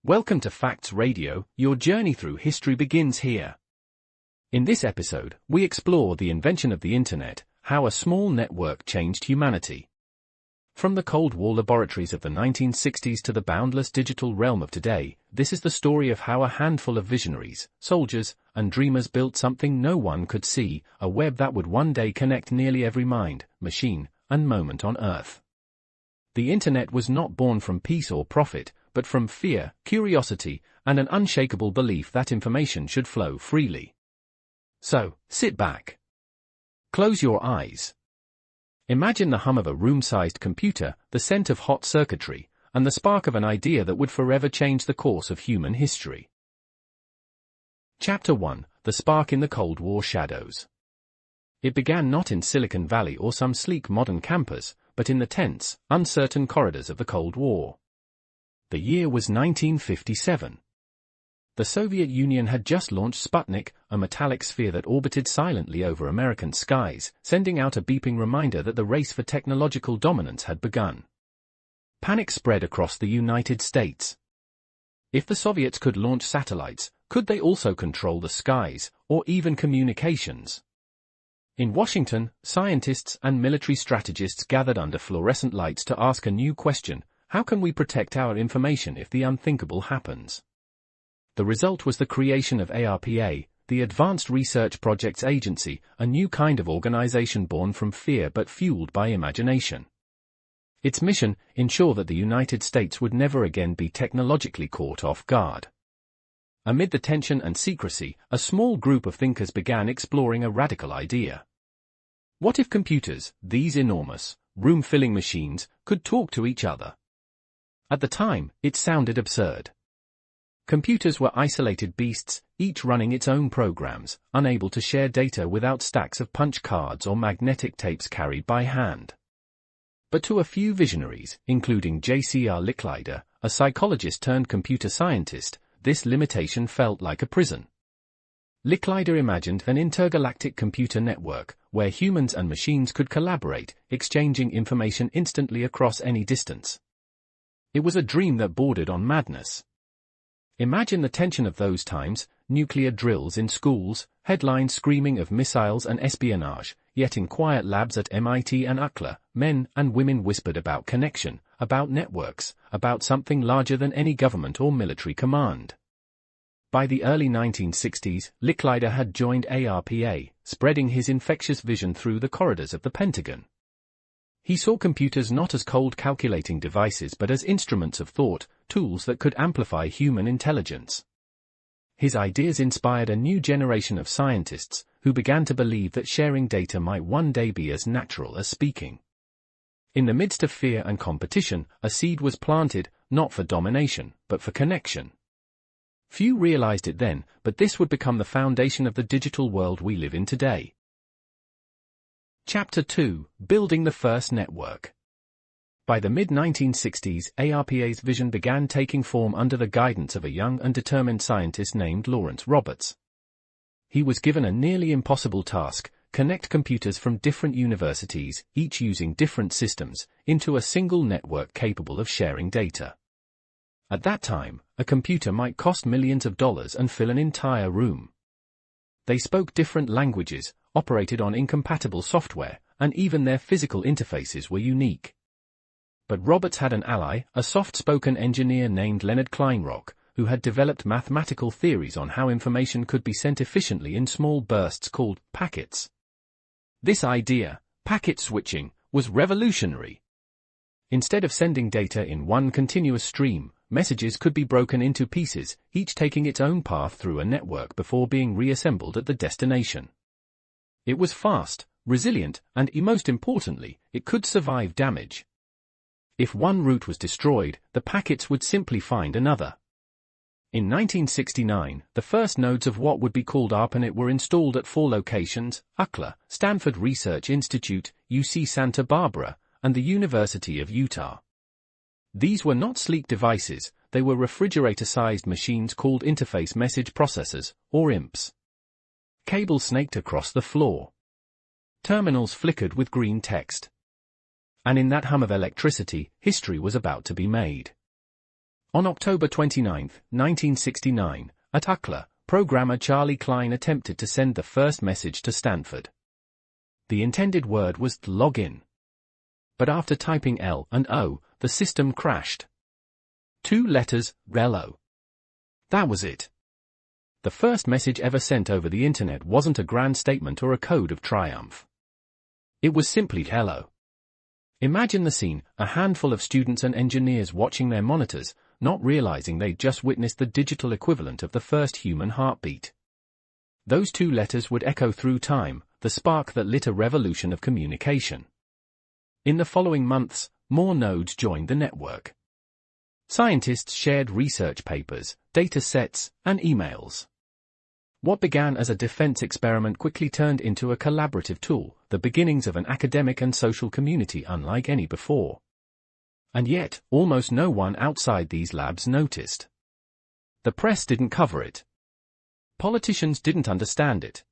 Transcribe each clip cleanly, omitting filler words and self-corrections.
Welcome to Facts Radio, your journey through history begins here. In this episode, we explore the invention of the Internet, how a small network changed humanity. From the Cold War laboratories of the 1960s to the boundless digital realm of today, this is the story of how a handful of visionaries, soldiers, and dreamers built something no one could see, a web that would one day connect nearly every mind, machine, and moment on Earth. The Internet was not born from peace or profit, but from fear, curiosity, and an unshakable belief that information should flow freely. So, sit back. Close your eyes. Imagine the hum of a room-sized computer, the scent of hot circuitry, and the spark of an idea that would forever change the course of human history. Chapter 1: The Spark in the Cold War Shadows. It began not in Silicon Valley or some sleek modern campus, but in the tense, uncertain corridors of the Cold War. The year was 1957. The Soviet Union had just launched Sputnik, a metallic sphere that orbited silently over American skies, sending out a beeping reminder that the race for technological dominance had begun. Panic spread across the United States. If the Soviets could launch satellites, could they also control the skies, or even communications? In Washington, scientists and military strategists gathered under fluorescent lights to ask a new question: how can we protect our information if the unthinkable happens? The result was the creation of ARPA, the Advanced Research Projects Agency, a new kind of organization born from fear but fueled by imagination. Its mission: ensure that the United States would never again be technologically caught off guard. Amid the tension and secrecy, a small group of thinkers began exploring a radical idea. What if computers, these enormous, room-filling machines, could talk to each other? At the time, it sounded absurd. Computers were isolated beasts, each running its own programs, unable to share data without stacks of punch cards or magnetic tapes carried by hand. But to a few visionaries, including J.C.R. Licklider, a psychologist turned computer scientist, this limitation felt like a prison. Licklider imagined an intergalactic computer network, where humans and machines could collaborate, exchanging information instantly across any distance. It was a dream that bordered on madness. Imagine the tension of those times: nuclear drills in schools, headlines screaming of missiles and espionage, yet in quiet labs at MIT and UCLA, men and women whispered about connection, about networks, about something larger than any government or military command. By the early 1960s, Licklider had joined ARPA, spreading his infectious vision through the corridors of the Pentagon. He saw computers not as cold calculating devices but as instruments of thought, tools that could amplify human intelligence. His ideas inspired a new generation of scientists, who began to believe that sharing data might one day be as natural as speaking. In the midst of fear and competition, a seed was planted, not for domination, but for connection. Few realized it then, but this would become the foundation of the digital world we live in today. Chapter 2: Building the First Network. By the mid-1960s, ARPA's vision began taking form under the guidance of a young and determined scientist named Lawrence Roberts. He was given a nearly impossible task: connect computers from different universities, each using different systems, into a single network capable of sharing data. At that time, a computer might cost millions of dollars and fill an entire room. They spoke different languages, operated on incompatible software, and even their physical interfaces were unique. But Roberts had an ally, a soft-spoken engineer named Leonard Kleinrock, who had developed mathematical theories on how information could be sent efficiently in small bursts called packets. This idea, packet switching, was revolutionary. Instead of sending data in one continuous stream, messages could be broken into pieces, each taking its own path through a network before being reassembled at the destination. It was fast, resilient, and most importantly, it could survive damage. If one route was destroyed, the packets would simply find another. In 1969, the first nodes of what would be called ARPANET were installed at 4 locations: UCLA, Stanford Research Institute, UC Santa Barbara, and the University of Utah. These were not sleek devices, they were refrigerator-sized machines called interface message processors, or IMPs. Cables snaked across the floor. Terminals flickered with green text. And in that hum of electricity, history was about to be made. On October 29, 1969, at UCLA, programmer Charlie Klein attempted to send the first message to Stanford. The intended word was login. But after typing L and O, the system crashed. 2 letters, LO. That was it. The first message ever sent over the internet wasn't a grand statement or a code of triumph. It was simply hello. Imagine the scene, a handful of students and engineers watching their monitors, not realizing they'd just witnessed the digital equivalent of the first human heartbeat. Those 2 letters would echo through time, the spark that lit a revolution of communication. In the following months, more nodes joined the network. Scientists shared research papers, data sets, and emails. What began as a defense experiment quickly turned into a collaborative tool, the beginnings of an academic and social community unlike any before. And yet, almost no one outside these labs noticed. The press didn't cover it. Politicians didn't understand it.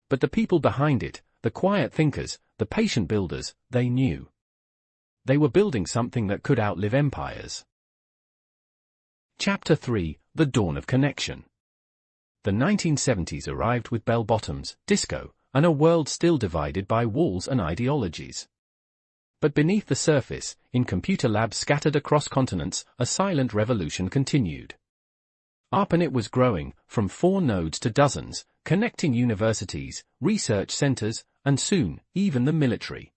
But the people behind it, the quiet thinkers, the patient builders, they knew. They were building something that could outlive empires. Chapter 3: The Dawn of Connection. The 1970s arrived with bell-bottoms, disco, and a world still divided by walls and ideologies. But beneath the surface, in computer labs scattered across continents, a silent revolution continued. ARPANET was growing, from 4 nodes to dozens, connecting universities, research centers, and soon, even the military.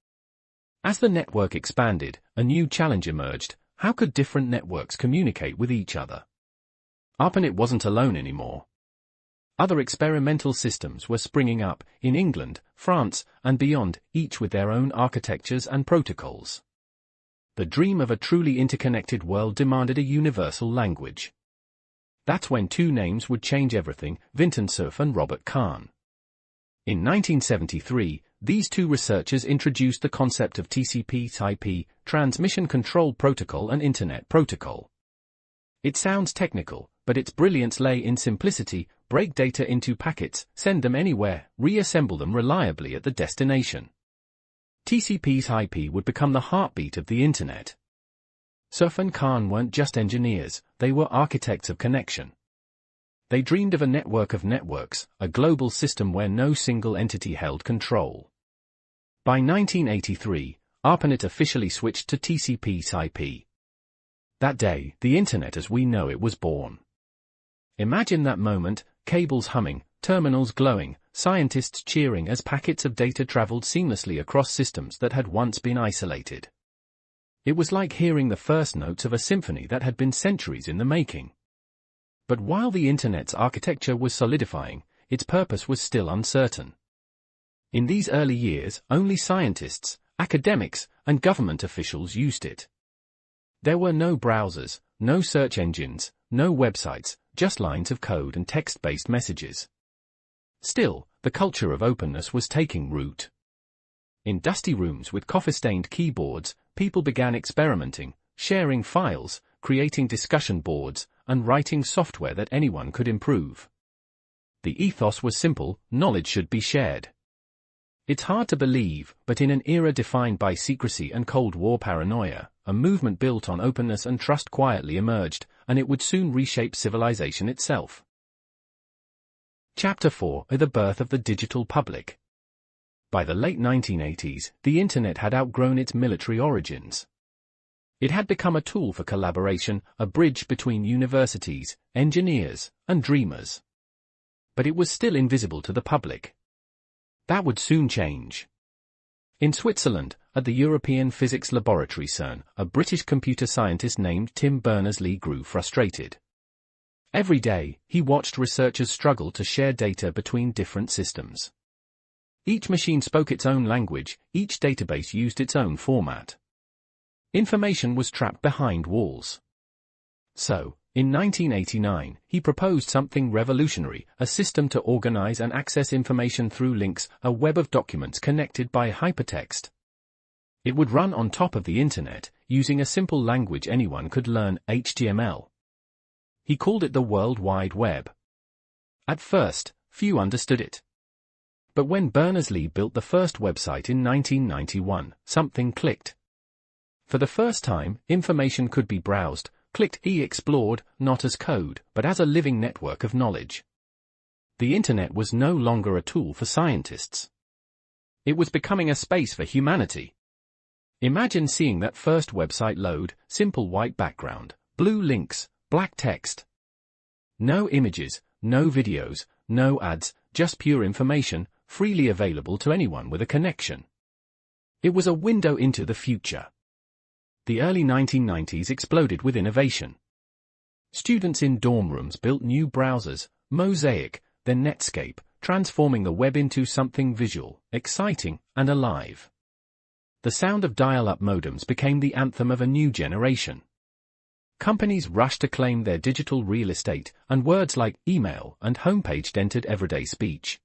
As the network expanded, a new challenge emerged: how could different networks communicate with each other? ARPANET wasn't alone anymore. Other experimental systems were springing up, in England, France, and beyond, each with their own architectures and protocols. The dream of a truly interconnected world demanded a universal language. That's when 2 names would change everything: Vinton Cerf and Robert Kahn. In 1973, these 2 researchers introduced the concept of TCP/IP, Transmission Control Protocol and Internet Protocol. It sounds technical, but its brilliance lay in simplicity: break data into packets, send them anywhere, reassemble them reliably at the destination. TCP/IP would become the heartbeat of the internet. Cerf and Kahn weren't just engineers, they were architects of connection. They dreamed of a network of networks, a global system where no single entity held control. By 1983, ARPANET officially switched to TCP/IP. That day, the internet as we know it was born. Imagine that moment: cables humming, terminals glowing, scientists cheering as packets of data traveled seamlessly across systems that had once been isolated. It was like hearing the first notes of a symphony that had been centuries in the making. But while the internet's architecture was solidifying, its purpose was still uncertain. In these early years, only scientists, academics, and government officials used it. There were no browsers, no search engines, no websites, just lines of code and text-based messages. Still, the culture of openness was taking root. In dusty rooms with coffee-stained keyboards, people began experimenting, sharing files, creating discussion boards, and writing software that anyone could improve. The ethos was simple: knowledge should be shared. It's hard to believe, but in an era defined by secrecy and Cold War paranoia, a movement built on openness and trust quietly emerged, and it would soon reshape civilization itself. Chapter 4: The Birth of the Digital Public. By the late 1980s, the internet had outgrown its military origins. It had become a tool for collaboration, a bridge between universities, engineers, and dreamers. But it was still invisible to the public. That would soon change. In Switzerland, at the European Physics Laboratory CERN, a British computer scientist named Tim Berners-Lee grew frustrated. Every day, he watched researchers struggle to share data between different systems. Each machine spoke its own language, each database used its own format. Information was trapped behind walls. So, in 1989, he proposed something revolutionary: a system to organize and access information through links, a web of documents connected by hypertext. It would run on top of the internet, using a simple language anyone could learn: HTML. He called it the World Wide Web. At first, few understood it. But when Berners-Lee built the first website in 1991, something clicked. For the first time, information could be browsed, clicked explored, not as code, but as a living network of knowledge. The internet was no longer a tool for scientists. It was becoming a space for humanity. Imagine seeing that first website load, simple white background, blue links, black text. No images, no videos, no ads, just pure information, freely available to anyone with a connection. It was a window into the future. The early 1990s exploded with innovation. Students in dorm rooms built new browsers, Mosaic, then Netscape, transforming the web into something visual, exciting, and alive. The sound of dial-up modems became the anthem of a new generation. Companies rushed to claim their digital real estate, and words like email and homepage entered everyday speech.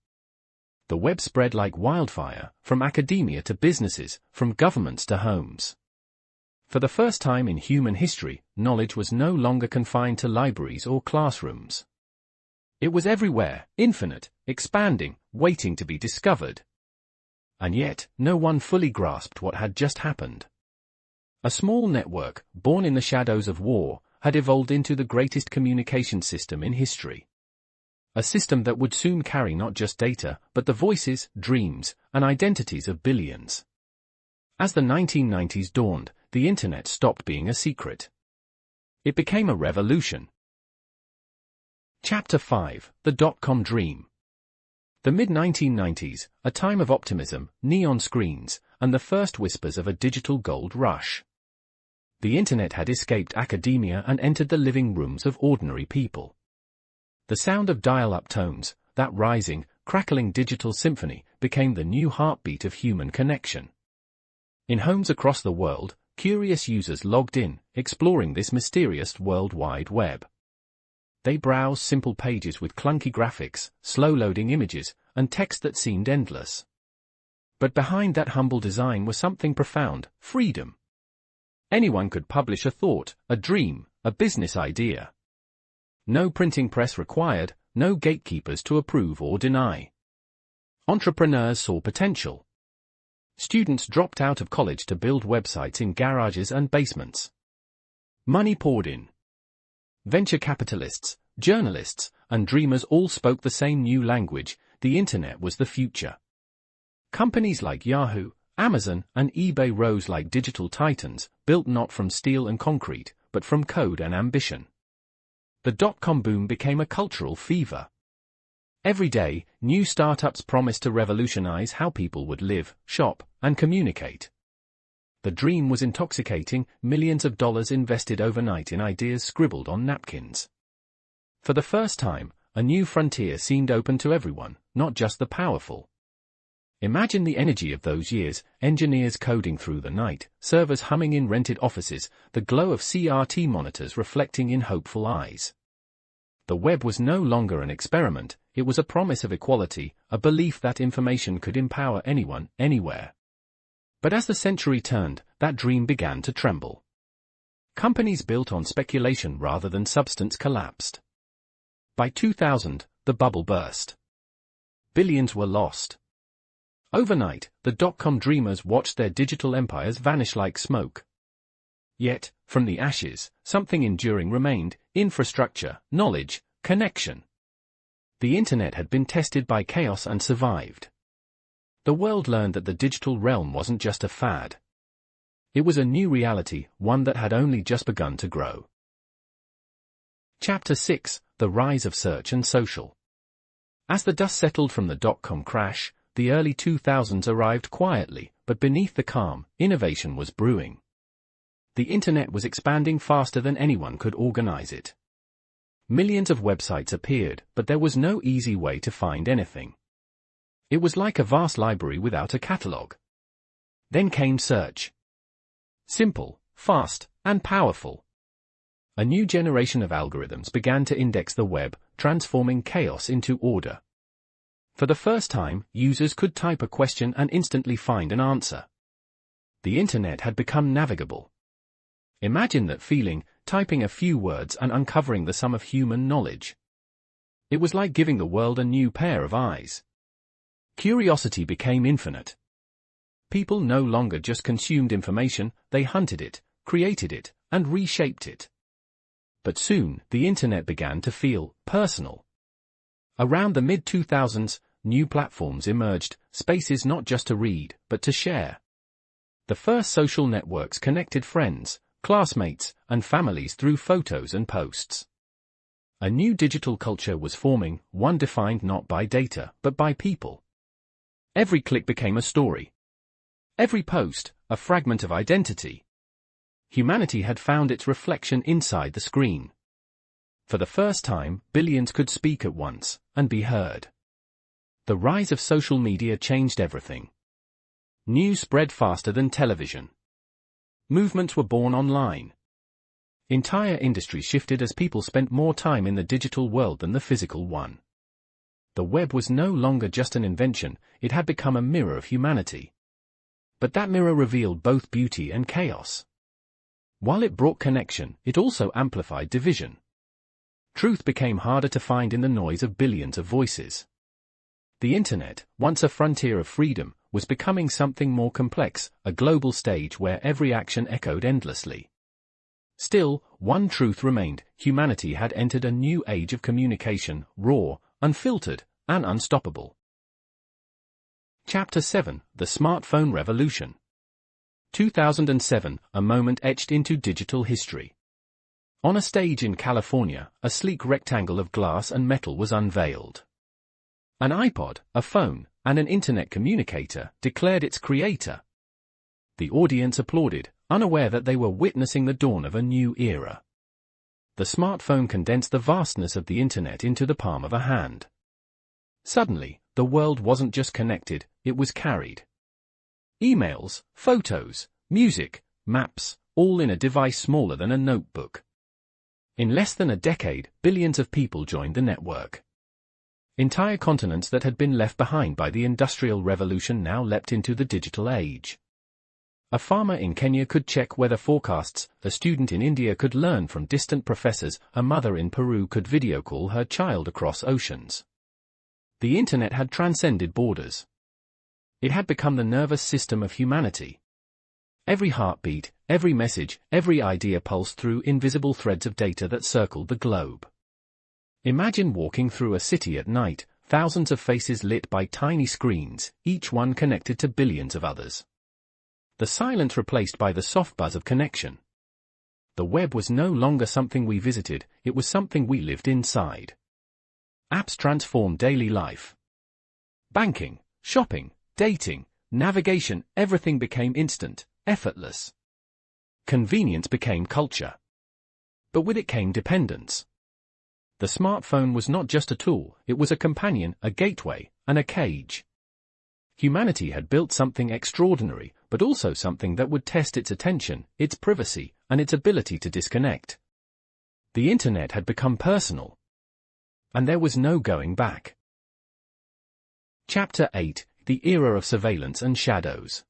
The web spread like wildfire, from academia to businesses, from governments to homes. For the first time in human history, knowledge was no longer confined to libraries or classrooms. It was everywhere, infinite, expanding, waiting to be discovered. And yet, no one fully grasped what had just happened. A small network, born in the shadows of war, had evolved into the greatest communication system in history. A system that would soon carry not just data, but the voices, dreams, and identities of billions. As the 1990s dawned, the internet stopped being a secret. It became a revolution. Chapter 5: The Dot-Com Dream. The mid-1990s, a time of optimism, neon screens, and the first whispers of a digital gold rush. The internet had escaped academia and entered the living rooms of ordinary people. The sound of dial-up tones, that rising, crackling digital symphony, became the new heartbeat of human connection. In homes across the world, curious users logged in, exploring this mysterious World Wide Web. They browsed simple pages with clunky graphics, slow-loading images, and text that seemed endless. But behind that humble design was something profound: freedom. Anyone could publish a thought, a dream, a business idea. No printing press required, no gatekeepers to approve or deny. Entrepreneurs saw potential. Students dropped out of college to build websites in garages and basements. Money poured in. Venture capitalists, journalists, and dreamers all spoke the same new language: the internet was the future. Companies like Yahoo, Amazon, and eBay rose like digital titans, built not from steel and concrete, but from code and ambition. The dot-com boom became a cultural fever. Every day, new startups promised to revolutionize how people would live, shop, and communicate. The dream was intoxicating, millions of dollars invested overnight in ideas scribbled on napkins. For the first time, a new frontier seemed open to everyone, not just the powerful. Imagine the energy of those years: engineers coding through the night, servers humming in rented offices, the glow of CRT monitors reflecting in hopeful eyes. The web was no longer an experiment, it was a promise of equality, a belief that information could empower anyone, anywhere. But as the century turned, that dream began to tremble. Companies built on speculation rather than substance collapsed. By 2000, the bubble burst. Billions were lost. Overnight, the dot-com dreamers watched their digital empires vanish like smoke. Yet, from the ashes, something enduring remained: infrastructure, knowledge, connection. The internet had been tested by chaos and survived. The world learned that the digital realm wasn't just a fad. It was a new reality, one that had only just begun to grow. Chapter 6: The Rise of Search and Social. As the dust settled from the dot-com crash, the early 2000s arrived quietly, but beneath the calm, innovation was brewing. The internet was expanding faster than anyone could organize it. Millions of websites appeared, but there was no easy way to find anything. It was like a vast library without a catalog. Then came search. Simple, fast, and powerful. A new generation of algorithms began to index the web, transforming chaos into order. For the first time, users could type a question and instantly find an answer. The internet had become navigable. Imagine that feeling, typing a few words and uncovering the sum of human knowledge. It was like giving the world a new pair of eyes. Curiosity became infinite. People no longer just consumed information, they hunted it, created it, and reshaped it. But soon, the internet began to feel personal. Around the mid-2000s, new platforms emerged, spaces not just to read, but to share. The first social networks connected friends, classmates, and families through photos and posts. A new digital culture was forming, one defined not by data, but by people. Every click became a story. Every post, a fragment of identity. Humanity had found its reflection inside the screen. For the first time, billions could speak at once, and be heard. The rise of social media changed everything. News spread faster than television. Movements were born online. Entire industries shifted as people spent more time in the digital world than the physical one. The web was no longer just an invention, it had become a mirror of humanity. But that mirror revealed both beauty and chaos. While it brought connection, it also amplified division. Truth became harder to find in the noise of billions of voices. The internet, once a frontier of freedom, was becoming something more complex, a global stage where every action echoed endlessly. Still, one truth remained: humanity had entered a new age of communication, raw, unfiltered, and unstoppable. Chapter 7: The Smartphone Revolution. 2007, a moment etched into digital history. On a stage in California, a sleek rectangle of glass and metal was unveiled. An iPod, a phone, and an internet communicator declared its creator. The audience applauded, unaware that they were witnessing the dawn of a new era. The smartphone condensed the vastness of the internet into the palm of a hand. Suddenly, the world wasn't just connected, it was carried. Emails, photos, music, maps, all in a device smaller than a notebook. In less than a decade, billions of people joined the network. Entire continents that had been left behind by the Industrial Revolution now leapt into the digital age. A farmer in Kenya could check weather forecasts, a student in India could learn from distant professors, a mother in Peru could video call her child across oceans. The internet had transcended borders. It had become the nervous system of humanity. Every heartbeat, every message, every idea pulsed through invisible threads of data that circled the globe. Imagine walking through a city at night, thousands of faces lit by tiny screens, each one connected to billions of others. The silence replaced by the soft buzz of connection. The web was no longer something we visited, it was something we lived inside. Apps transformed daily life. Banking, shopping, dating, navigation, everything became instant, effortless. Convenience became culture. But with it came dependence. The smartphone was not just a tool, it was a companion, a gateway, and a cage. Humanity had built something extraordinary, but also something that would test its attention, its privacy, and its ability to disconnect. The internet had become personal. And there was no going back. Chapter 8: The Era of Surveillance and Shadows.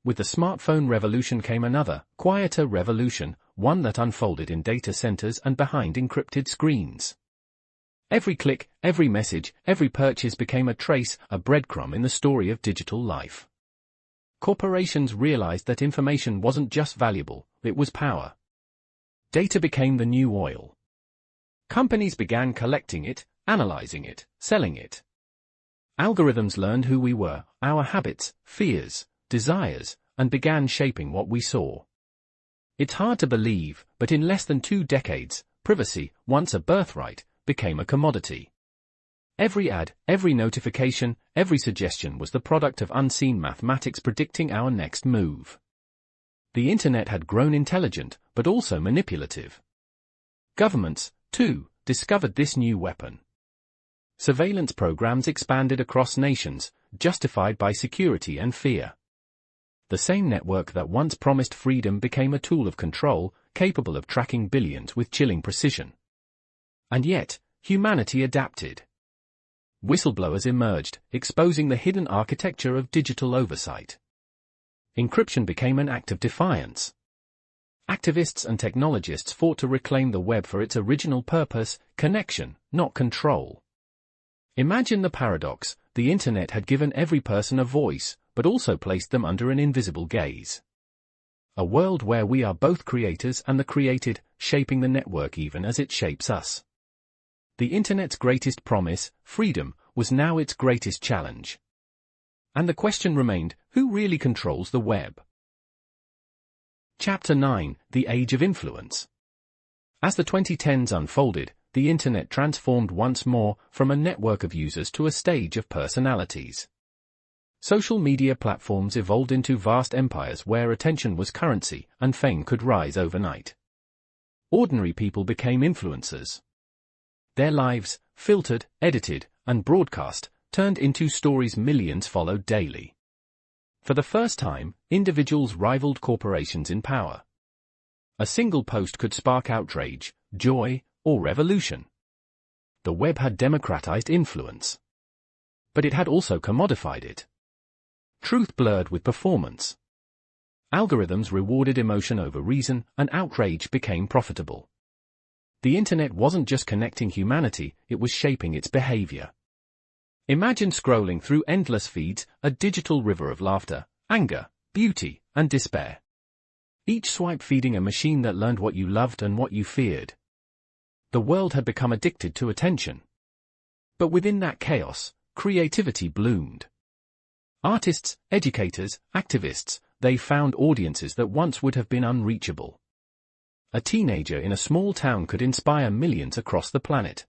With the smartphone revolution came another, quieter revolution, one that unfolded in data centers and behind encrypted screens. Every click, every message, every purchase became a trace, a breadcrumb in the story of digital life. Corporations realized that information wasn't just valuable, it was power. Data became the new oil. Companies began collecting it, analyzing it, selling it. Algorithms learned who we were, our habits, fears, desires, and began shaping what we saw. It's hard to believe, but in less than 2 decades, privacy, once a birthright, became a commodity. Every ad, every notification, every suggestion was the product of unseen mathematics predicting our next move. The internet had grown intelligent, but also manipulative. Governments, too, discovered this new weapon. Surveillance programs expanded across nations, justified by security and fear. The same network that once promised freedom became a tool of control, capable of tracking billions with chilling precision. And yet, humanity adapted. Whistleblowers emerged, exposing the hidden architecture of digital oversight. Encryption became an act of defiance. Activists and technologists fought to reclaim the web for its original purpose, connection, not control. Imagine the paradox: the internet had given every person a voice, but also placed them under an invisible gaze. A world where we are both creators and the created, shaping the network even as it shapes us. The Internet's greatest promise, freedom, was now its greatest challenge. And the question remained, who really controls the web? Chapter 9, The Age of Influence. As the 2010s unfolded, the Internet transformed once more from a network of users to a stage of personalities. Social media platforms evolved into vast empires where attention was currency and fame could rise overnight. Ordinary people became influencers. Their lives, filtered, edited, and broadcast, turned into stories millions followed daily. For the first time, individuals rivaled corporations in power. A single post could spark outrage, joy, or revolution. The web had democratized influence. But it had also commodified it. Truth blurred with performance. Algorithms rewarded emotion over reason, and outrage became profitable. The Internet wasn't just connecting humanity, it was shaping its behavior. Imagine scrolling through endless feeds, a digital river of laughter, anger, beauty, and despair. Each swipe feeding a machine that learned what you loved and what you feared. The world had become addicted to attention. But within that chaos, creativity bloomed. Artists, educators, activists, they found audiences that once would have been unreachable. A teenager in a small town could inspire millions across the planet.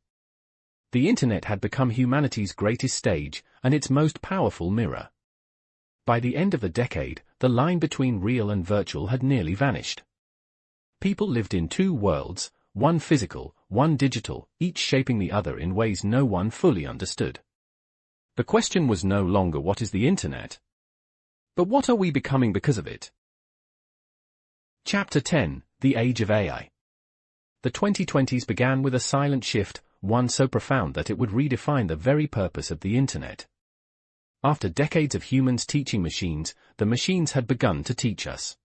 The Internet had become humanity's greatest stage, and its most powerful mirror. By the end of the decade, the line between real and virtual had nearly vanished. People lived in two worlds, one physical, one digital, each shaping the other in ways no one fully understood. The question was no longer what is the Internet, but what are we becoming because of it? Chapter 10, The Age of AI. The 2020s began with a silent shift, one so profound that it would redefine the very purpose of the Internet. After decades of humans teaching machines, the machines had begun to teach us.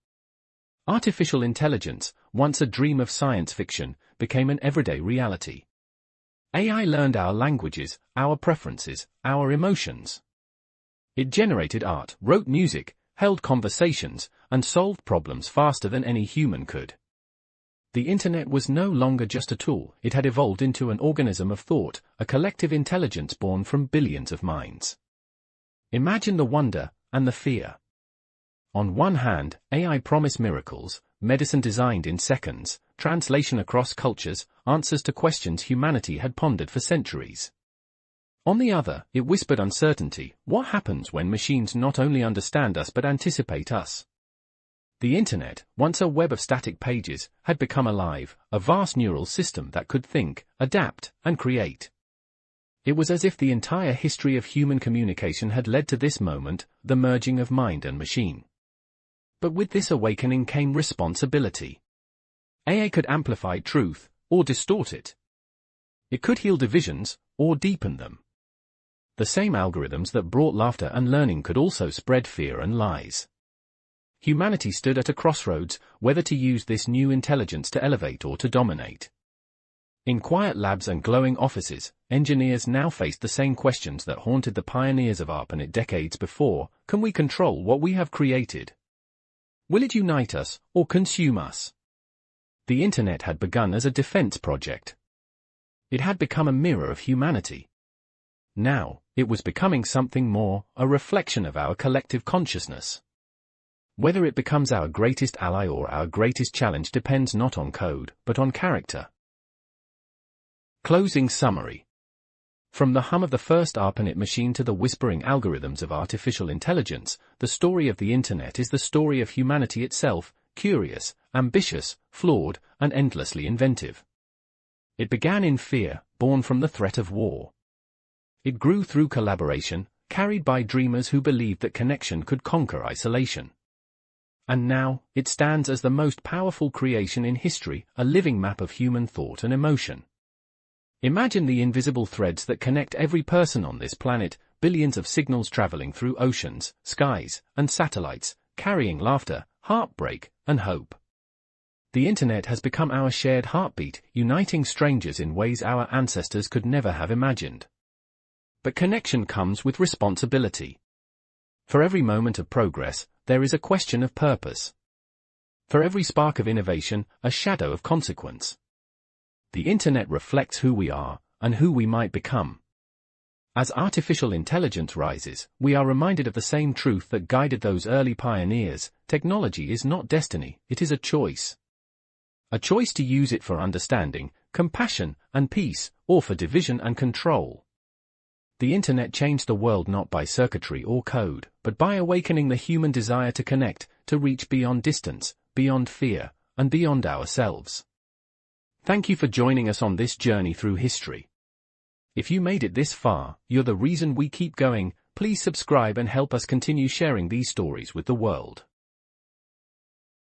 Artificial intelligence, once a dream of science fiction, became an everyday reality. AI learned our languages, our preferences, our emotions. It generated art, wrote music, held conversations, and solved problems faster than any human could. The Internet was no longer just a tool, it had evolved into an organism of thought, a collective intelligence born from billions of minds. Imagine the wonder, and the fear. On one hand, AI promised miracles, medicine designed in seconds, translation across cultures, answers to questions humanity had pondered for centuries. On the other, it whispered uncertainty. What happens when machines not only understand us but anticipate us? The Internet, once a web of static pages, had become alive, a vast neural system that could think, adapt, and create. It was as if the entire history of human communication had led to this moment, the merging of mind and machine. But with this awakening came responsibility. AI could amplify truth, or distort it. It could heal divisions, or deepen them. The same algorithms that brought laughter and learning could also spread fear and lies. Humanity stood at a crossroads, whether to use this new intelligence to elevate or to dominate. In quiet labs and glowing offices, engineers now faced the same questions that haunted the pioneers of ARPANET decades before. Can we control what we have created? Will it unite us, or consume us? The Internet had begun as a defense project. It had become a mirror of humanity. Now, it was becoming something more, a reflection of our collective consciousness. Whether it becomes our greatest ally or our greatest challenge depends not on code, but on character. Closing summary. From the hum of the first ARPANET machine to the whispering algorithms of artificial intelligence, the story of the Internet is the story of humanity itself, curious, ambitious, flawed, and endlessly inventive. It began in fear, born from the threat of war. It grew through collaboration, carried by dreamers who believed that connection could conquer isolation. And now, it stands as the most powerful creation in history, a living map of human thought and emotion. Imagine the invisible threads that connect every person on this planet, billions of signals traveling through oceans, skies, and satellites, carrying laughter, heartbreak, and hope. The Internet has become our shared heartbeat, uniting strangers in ways our ancestors could never have imagined. But connection comes with responsibility. For every moment of progress, there is a question of purpose. For every spark of innovation, a shadow of consequence. The Internet reflects who we are, and who we might become. As artificial intelligence rises, we are reminded of the same truth that guided those early pioneers: technology is not destiny, it is a choice. A choice to use it for understanding, compassion, and peace, or for division and control. The Internet changed the world not by circuitry or code, but by awakening the human desire to connect, to reach beyond distance, beyond fear, and beyond ourselves. Thank you for joining us on this journey through history. If you made it this far, you're the reason we keep going. Please subscribe and help us continue sharing these stories with the world.